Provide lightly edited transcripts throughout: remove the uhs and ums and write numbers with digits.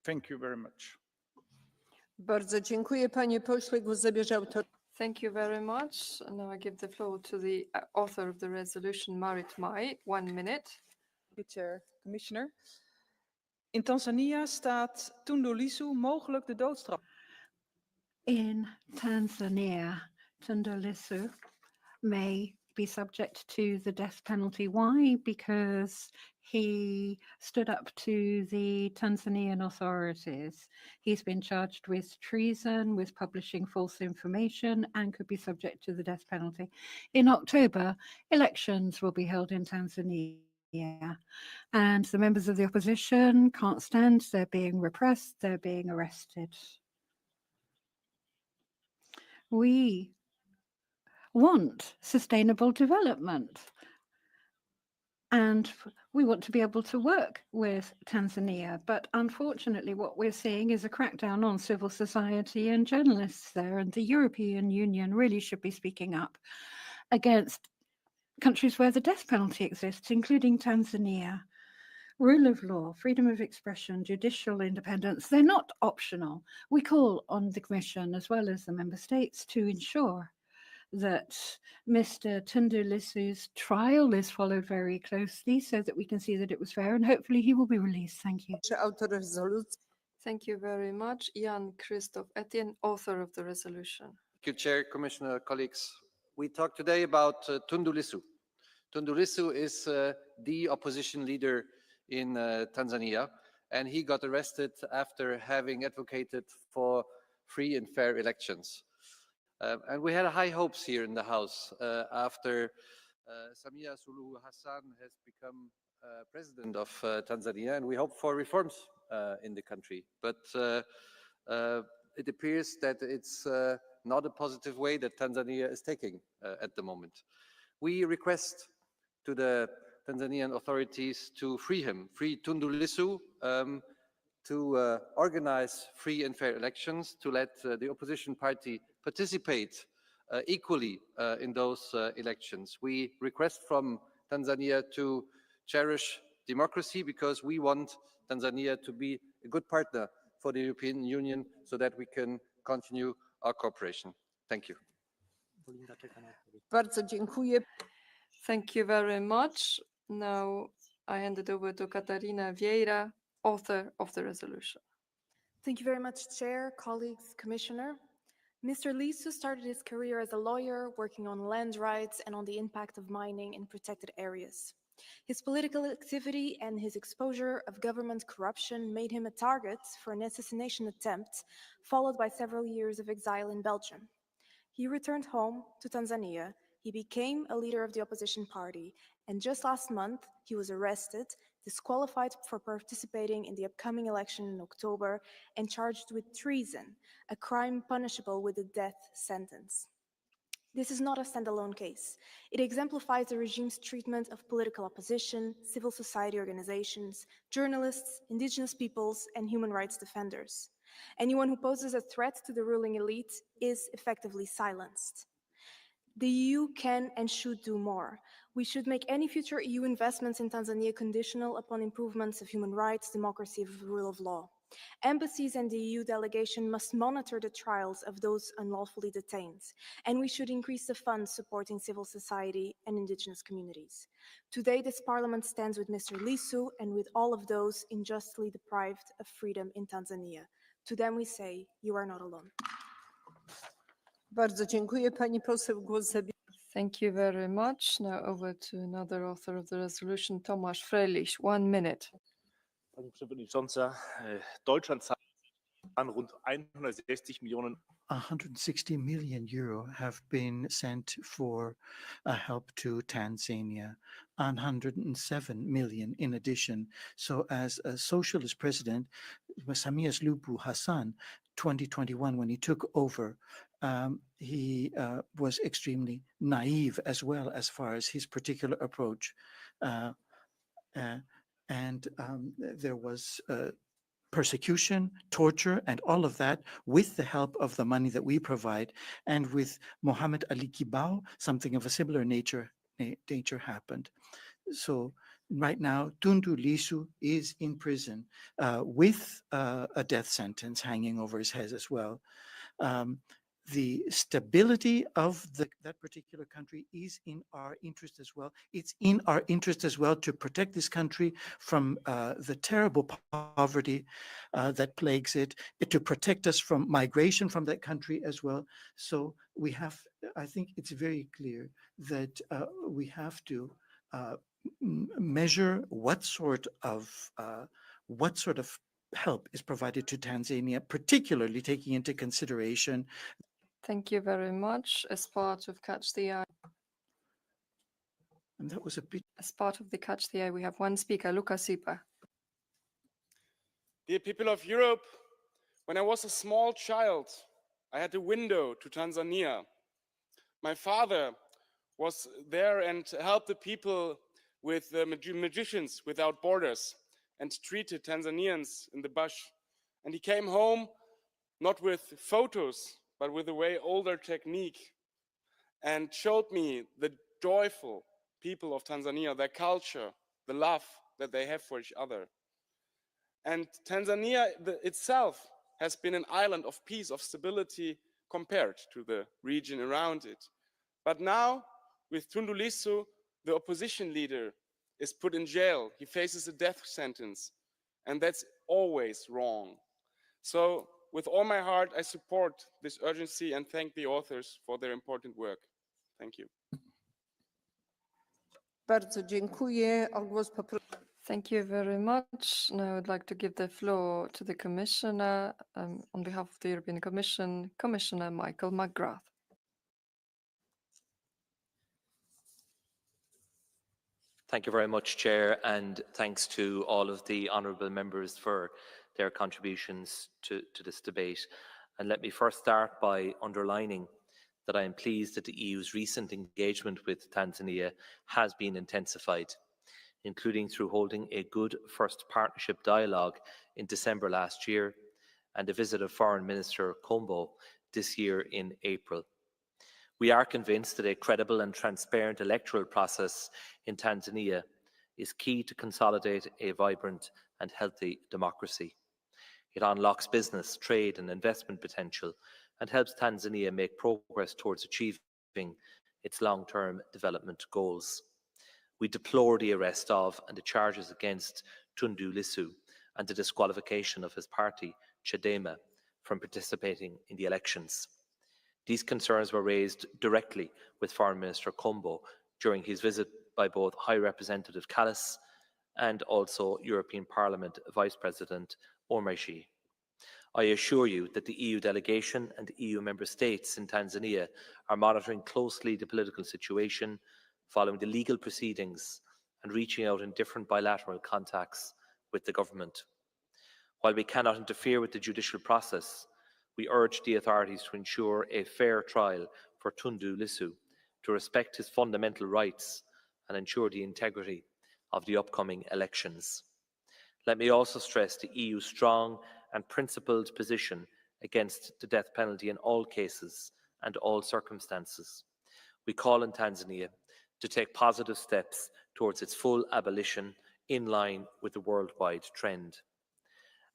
Thank you very much. Bardzo dziękuję, panie pośle. Głos zabierze autor. Thank you very much. And now I give the floor to the author of the resolution, Marit Mai. 1 minute. Chair, Commissioner. In Tanzania staat Tundu Lisu mogelijk de doodstraf. In Tanzania, Tundu Lisu may be subject to the death penalty. Why? Because he stood up to the Tanzanian authorities. He's been charged with treason, with publishing false information, and could be subject to the death penalty. In October, elections will be held in Tanzania. And the members of the opposition can't stand. They're being repressed. They're being arrested. We want sustainable development. And we want to be able to work with Tanzania. But unfortunately, what we're seeing is a crackdown on civil society and journalists there. And the European Union really should be speaking up against countries where the death penalty exists, including Tanzania. Rule of law, freedom of expression, judicial independence, they're not optional. We call on the Commission as well as the Member States to ensure that Mr. Tundu Lisu's trial is followed very closely so that we can see that it was fair, and hopefully he will be released. Thank you. Autor rezolucji. Thank you very much. Jan Christoph Etienne, author of the resolution. Thank you, Chair, Commissioner, colleagues. We talk today about Tundu Lisu. Tundu Lisu is the opposition leader in Tanzania, and he got arrested after having advocated for free and fair elections. And we had high hopes here in the House after Samia Suluhu Hassan has become president of Tanzania, and we hope for reforms in the country. But it appears that it's not a positive way that Tanzania is taking at the moment. We request to the Tanzanian authorities to free him, free Tundu Lisu, to organize free and fair elections, to let the opposition party participate equally in those elections. We request from Tanzania to cherish democracy because we want Tanzania to be a good partner for the European Union so that we can continue our cooperation. Thank you. Bardzo dziękuję. Thank you very much. Now I hand it over to Catarina Vieira, author of the resolution. Thank you very much, Chair, colleagues, Commissioner. Mr. Lisu started his career as a lawyer, working on land rights and on the impact of mining in protected areas. His political activity and his exposure of government corruption made him a target for an assassination attempt, followed by several years of exile in Belgium. He returned home to Tanzania. He became a leader of the opposition party, and just last month, he was arrested, disqualified for participating in the upcoming election in October, and charged with treason, a crime punishable with a death sentence. This is not a standalone case. It exemplifies the regime's treatment of political opposition, civil society organizations, journalists, indigenous peoples, and human rights defenders. Anyone who poses a threat to the ruling elite is effectively silenced. The EU can and should do more. We should make any future EU investments in Tanzania conditional upon improvements of human rights, democracy, and the rule of law. Embassies and the EU delegation must monitor the trials of those unlawfully detained, and we should increase the funds supporting civil society and indigenous communities. Today, this Parliament stands with Mr. Lisu and with all of those unjustly deprived of freedom in Tanzania. To them we say, you are not alone. Bardzo dziękuję. Pani poseł, głos zabierze. Thank you very much. Now over to another author of the resolution, Tomasz Fröhlich. 1 minute. Pani Przewodnicząca, Deutschland zahlt rund 160 Millionen. 160 million euro have been sent for help to Tanzania, 107 million in addition. So as a socialist president, Samia Suluhu Hassan, 2021, when he took over, he was extremely naive as well as far as his particular approach. There was persecution, torture, and all of that with the help of the money that we provide. And with Mohammed Ali Kibao, something of a similar nature happened. So right now, Tundu Lisu is in prison with a death sentence hanging over his head as well. The stability of that particular country is in our interest as well. It's in our interest as well to protect this country from the terrible poverty that plagues it, to protect us from migration from that country as well. So we have, I think it's very clear that we have to measure what sort of help is provided to Tanzania, particularly taking into consideration. Thank you very much. As part of Catch the Eye, And that was a bit. as part of the Catch the Eye, we have one speaker, Luca Sipa. Dear people of Europe, when I was a small child, I had a window to Tanzania. My father was there and helped the people with the Magicians Without Borders and treated Tanzanians in the bush. And he came home not with photos, but with a way older technique, and showed me the joyful people of Tanzania, their culture, the love that they have for each other. And Tanzania itself has been an island of peace, of stability, compared to the region around it. But now, with Tundu Lisu, the opposition leader is put in jail. He faces a death sentence, and that's always wrong. So, with all my heart, I support this urgency and thank the authors for their important work. Thank you. Bardzo dziękuję. O głos poproszę. Thank you very much. Now I'd like to give the floor to the Commissioner, on behalf of the European Commission, Commissioner Michael McGrath. Thank you very much, Chair, and thanks to all of the honourable members for their contributions to this debate. And let me first start by underlining that I am pleased that the EU's recent engagement with Tanzania has been intensified, including through holding a good first partnership dialogue in December last year and a visit of Foreign Minister Kombo this year in April. We are convinced that a credible and transparent electoral process in Tanzania is key to consolidate a vibrant and healthy democracy. It unlocks business, trade and investment potential and helps Tanzania make progress towards achieving its long-term development goals. We deplore the arrest of and the charges against Tundu Lisu and the disqualification of his party, Chadema, from participating in the elections. These concerns were raised directly with Foreign Minister Kombo during his visit by both High Representative Kallis and also European Parliament Vice President Omarjee. I assure you that the EU delegation and the EU member states in Tanzania are monitoring closely the political situation, following the legal proceedings and reaching out in different bilateral contacts with the government. While we cannot interfere with the judicial process, we urge the authorities to ensure a fair trial for Tundu Lisu, to respect his fundamental rights and ensure the integrity of the upcoming elections. Let me also stress the EU's strong and principled position against the death penalty in all cases and all circumstances. We call on Tanzania to take positive steps towards its full abolition in line with the worldwide trend.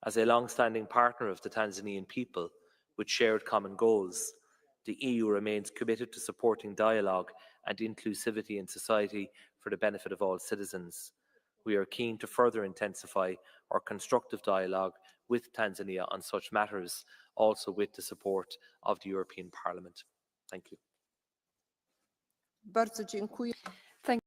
As a long-standing partner of the Tanzanian people with shared common goals, the EU remains committed to supporting dialogue and inclusivity in society for the benefit of all citizens. We are keen to further intensify our constructive dialogue with Tanzania on such matters, also with the support of the European Parliament. Thank you. Bardzo dziękuję. Thank